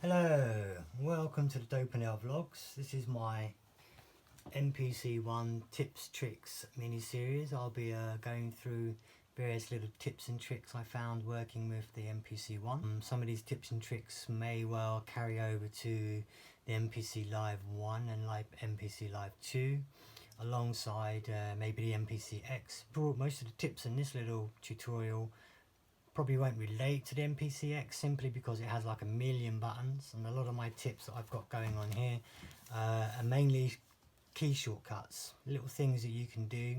Hello, welcome to the Dopamine Vlogs. This is my MPC One tips tricks mini series. I'll be going through various little tips and tricks I found working with the MPC One. Some of these tips and tricks may well carry over to the MPC Live 1 and MPC Live 2 alongside maybe the MPC X. Most of the tips in this little tutorial probably won't relate to the MPC X simply because it has like a million buttons, and a lot of my tips that I've got going on here are mainly key shortcuts, little things that you can do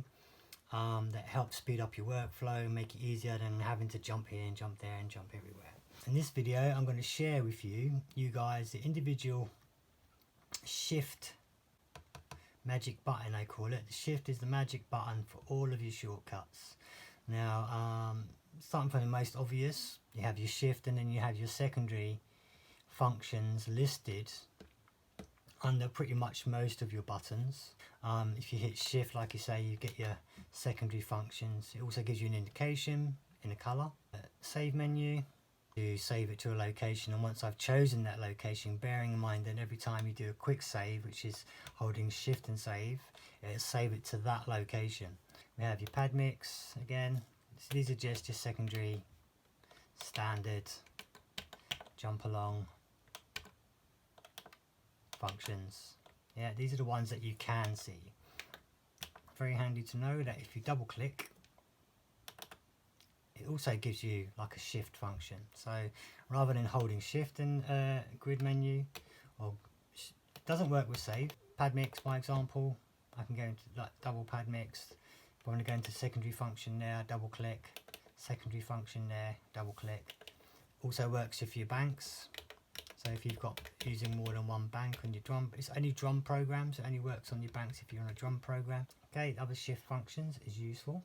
that help speed up your workflow, make it easier than having to jump here and jump there and jump everywhere. In this video I'm going to share with you guys the individual shift magic button, I call it. The shift is the magic button for all of your shortcuts. Now starting from the most obvious, you have your shift and then you have your secondary functions listed under pretty much most of your buttons. If you hit shift, like you say, you get your secondary functions. It also gives you an indication in the color. Save menu, you save it to a location, and once I've chosen that location, bearing in mind that every time you do a quick save, which is holding shift and save, it'll save it to that location. We have your pad mix again. So these are just your secondary standard jump along functions. Yeah, these are the ones that you can see. Very handy to know that if you double click, it also gives you like a shift function. So rather than holding shift in grid menu, or it doesn't work with save. Pad mix, by example, I can go into like double pad mix. If I want to go into secondary function there, double click, secondary function there, double click. Also works if your banks. So if you've got using more than one bank on your drum, it's only drum programs, it only works on your banks if you're on a drum program. Okay, other shift functions is useful.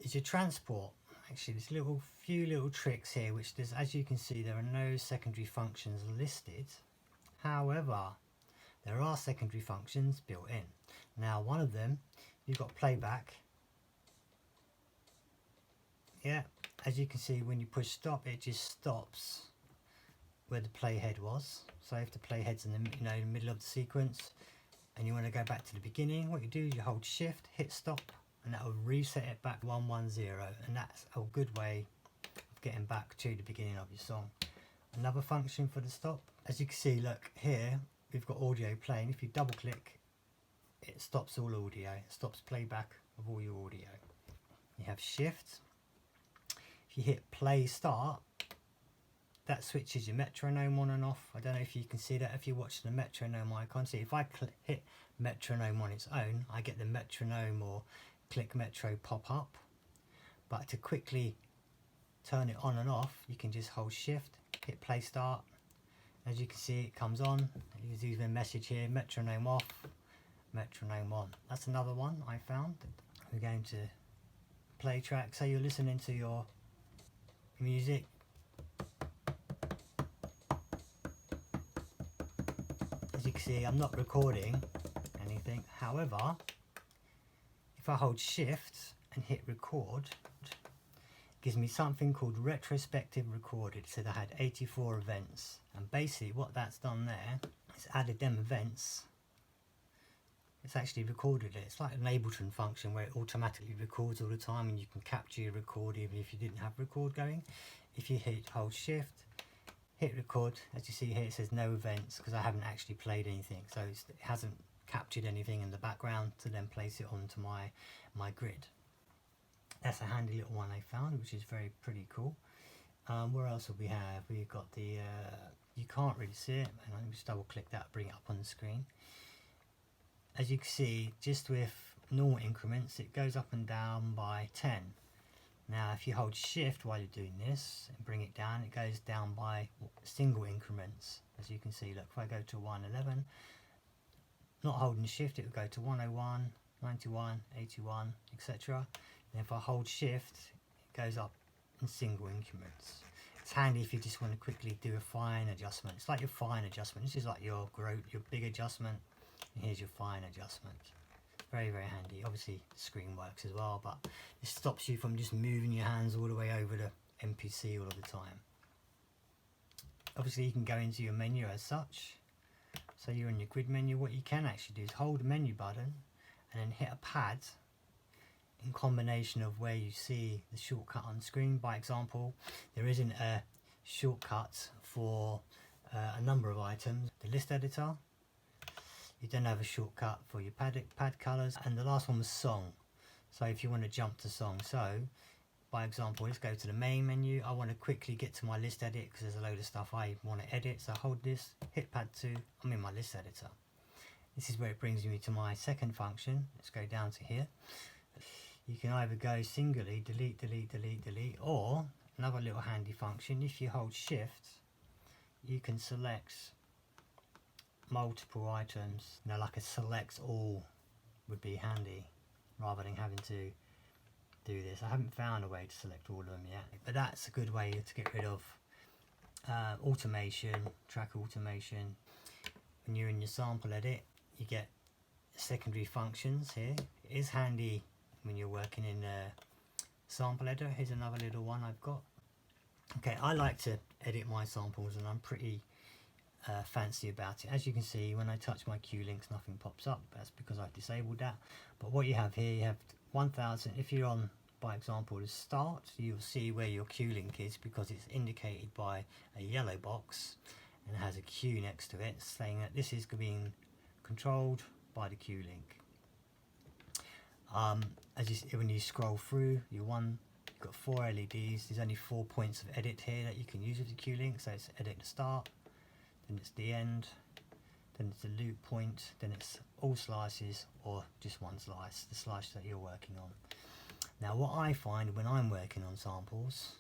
Is your transport. Actually, there's few little tricks here, which there's, as you can see, there are no secondary functions listed. However, there are secondary functions built in. Now, one of them, you've got playback. Yeah, as you can see, when you push stop, it just stops where the playhead was. So if the playhead's in the middle of the sequence and you want to go back to the beginning, what you do is you hold shift, hit stop, and that will reset it back 110, and that's a good way of getting back to the beginning of your song. Another function for the stop, as you can see, look here, we've got audio playing. If you double click, it stops all audio, it stops playback of all your audio. You have shift. If you hit play start, that switches your metronome on and off. I don't know if you can see that if you watch the metronome icon. See, if I hit metronome on its own, I get the metronome or click metro pop up. But to quickly turn it on and off, you can just hold shift, hit play start. As you can see, it comes on. There's even a message here, metronome off, metronome on. That's another one I found. We're going to play track. Say you're listening to your music. As you can see, I'm not recording anything. However, if I hold shift and hit record, it gives me something called retrospective recorded. So I had 84 events, and basically what that's done there is added them events. It's actually recorded it. It's like an Ableton function where it automatically records all the time, and you can capture your record even if you didn't have record going. If you hold shift, hit record, as you see here, it says no events because I haven't actually played anything, so it hasn't captured anything in the background to then place it onto my grid. That's a handy little one I found, which is pretty cool. Where else will we have? We've got the you can't really see it. Hang on, let me just double click that, bring it up on the screen. As you can see, just with normal increments, it goes up and down by 10. Now if you hold shift while you're doing this and bring it down, it goes down by single increments. As you can see, look, if I go to 111, not holding shift, it will go to 101, 91, 81, etc. And if I hold shift, it goes up in single increments. It's handy if you just want to quickly do a fine adjustment. It's like your fine adjustment. This is like your big adjustment, and here's your fine adjustment. Very handy. Obviously the screen works as well, but it stops you from just moving your hands all the way over the MPC all of the time. Obviously you can go into your menu as such. So you're in your grid menu. What you can actually do is hold the menu button and then hit a pad in combination of where you see the shortcut on screen. By example, there isn't a shortcut for a number of items. The list editor, you don't have a shortcut for your pad colors, and the last one was song. So if you want to jump to song, so by example, let's go to the main menu. I want to quickly get to my list edit because there's a load of stuff I want to edit. So hold this, hit pad 2, I'm in my list editor. This is where it brings me to my second function. Let's go down to here. You can either go singly, delete, delete, delete, delete, or another little handy function. If you hold shift, you can select multiple items. You know, like a select all would be handy rather than having to do this. I haven't found a way to select all of them yet, but that's a good way to get rid of automation, track automation. When you're in your sample edit, you get secondary functions here. It is handy when you're working in a sample editor. Here's another little one I've got. Okay, I like to edit my samples and I'm pretty fancy about it. As you can see, when I touch my Q links, nothing pops up. That's because I've disabled that. But what you have here, you have 1000. If you're on, by example, the start, you'll see where your Q link is because it's indicated by a yellow box and it has a Q next to it saying that this is being controlled by the Q link. When you scroll through, you've got 4 LEDs. There's only 4 points of edit here that you can use with the Q link. So it's edit the start, then it's the end, then it's the loop point, then it's all slices or just one slice, the slice that you're working on. Now what I find when I'm working on samples,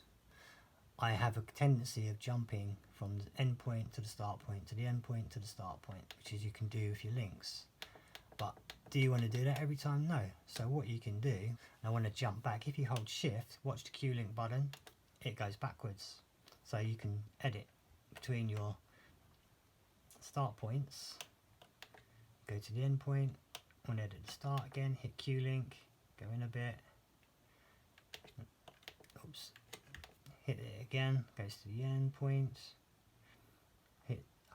I have a tendency of jumping from the end point to the start point to the end point to the start point, which is you can do with your links. But do you want to do that every time? No. So what you can do, I want to jump back. If you hold shift, watch the Q link button, it goes backwards. So you can edit between your start points, go to the end point, want to edit the start again, hit Q link, go in a bit, oops, hit it again, goes to the end point,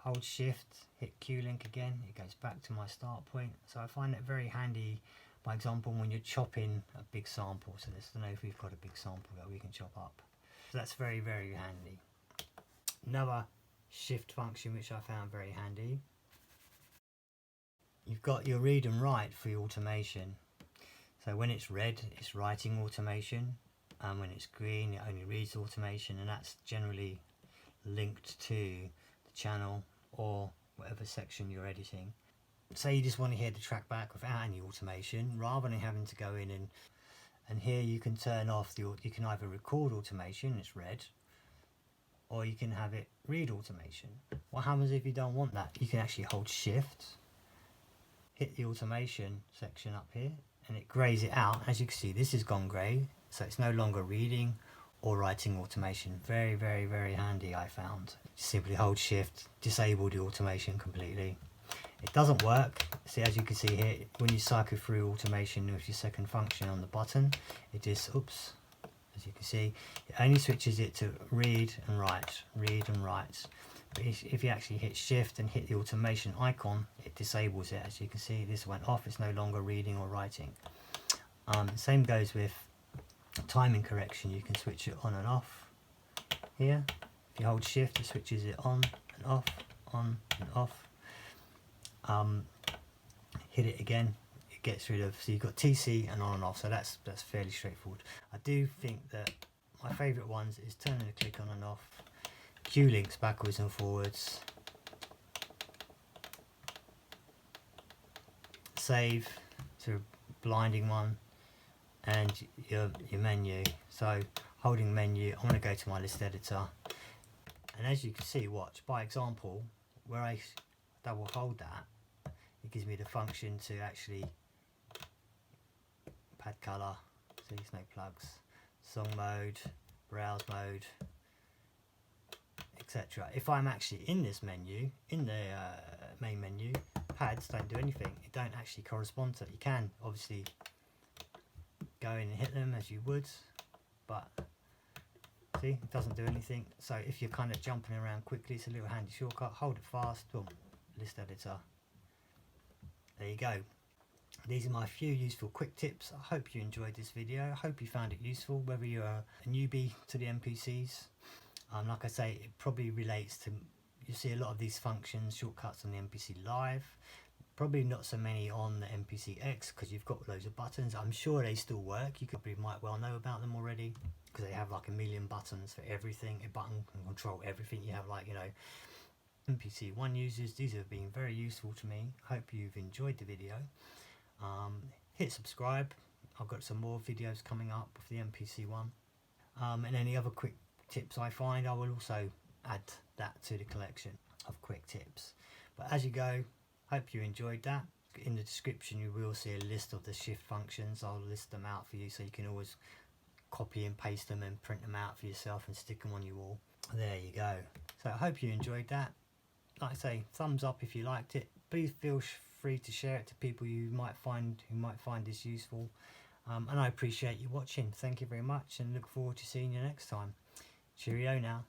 hold shift, hit Q link again, it goes back to my start point. So I find it very handy, by example, when you're chopping a big sample. So let's know if we've got a big sample that we can chop up. So that's very, very handy. Another shift function which I found very handy. You've got your read and write for your automation. So when it's red, it's writing automation, and when it's green, it only reads automation, and that's generally linked to the channel or whatever section you're editing. Say you just want to hear the track back without any automation, rather than having to go in and here you can turn off you can either record automation, it's red, or you can have it read automation. What happens if you don't want that? You can actually hold shift, hit the automation section up here, and it grays it out. As you can see, this has gone grey, so it's no longer reading or writing automation. Very, very, very handy, I found. Just simply hold shift, disable the automation completely. It doesn't work. See, as you can see here, when you cycle through automation with your second function on the button, it just, oops, as you can see, it only switches it to read and write, read and write. But if you actually hit shift and hit the automation icon, it disables it. As you can see, this went off, it's no longer reading or writing. Same goes with timing correction. You can switch it on and off here. If you hold shift, it switches it on and off, on and off. Hit it again, it gets rid of, so you've got TC and on and off, so that's fairly straightforward. I do think that my favourite ones is turning the click on and off, Q links backwards and forwards, save to a blinding one, and your menu. So holding menu, I'm going to go to my list editor, and as you can see, watch, by example, where I double hold that, it gives me the function to actually pad color, so there's no plugs, song mode, browse mode, etc. If I'm actually in this menu, in the main menu, pads don't do anything. It don't actually correspond to it. You can obviously go in and hit them as you would, but See, it doesn't do anything. So if you're kind of jumping around quickly, it's a little handy shortcut. Hold it fast, boom, list editor. There you go. These are my few useful quick tips. I hope you enjoyed this video. I hope you found it useful, whether you're a newbie to the MPCs. Like I say, it probably relates to, you see a lot of these functions, shortcuts on the MPC Live. Probably not so many on the MPC X because you've got loads of buttons. I'm sure they still work. You probably might well know about them already because they have like a million buttons for everything. A button can control everything. You have, like, you know, MPC One users. These have been very useful to me. Hope you've enjoyed the video. Hit subscribe. I've got some more videos coming up with the MPC One. And any other quick tips I find, I will also add that to the collection of quick tips. But as you go, hope you enjoyed that. In the description you will see a list of the shift functions. I'll list them out for you so you can always copy and paste them and print them out for yourself and stick them on your wall. There you go. So I hope you enjoyed that. Like I say, thumbs up if you liked it. Please feel free to share it to people you might find this useful. And I appreciate you watching. Thank you very much and look forward to seeing you next time. Cheerio now.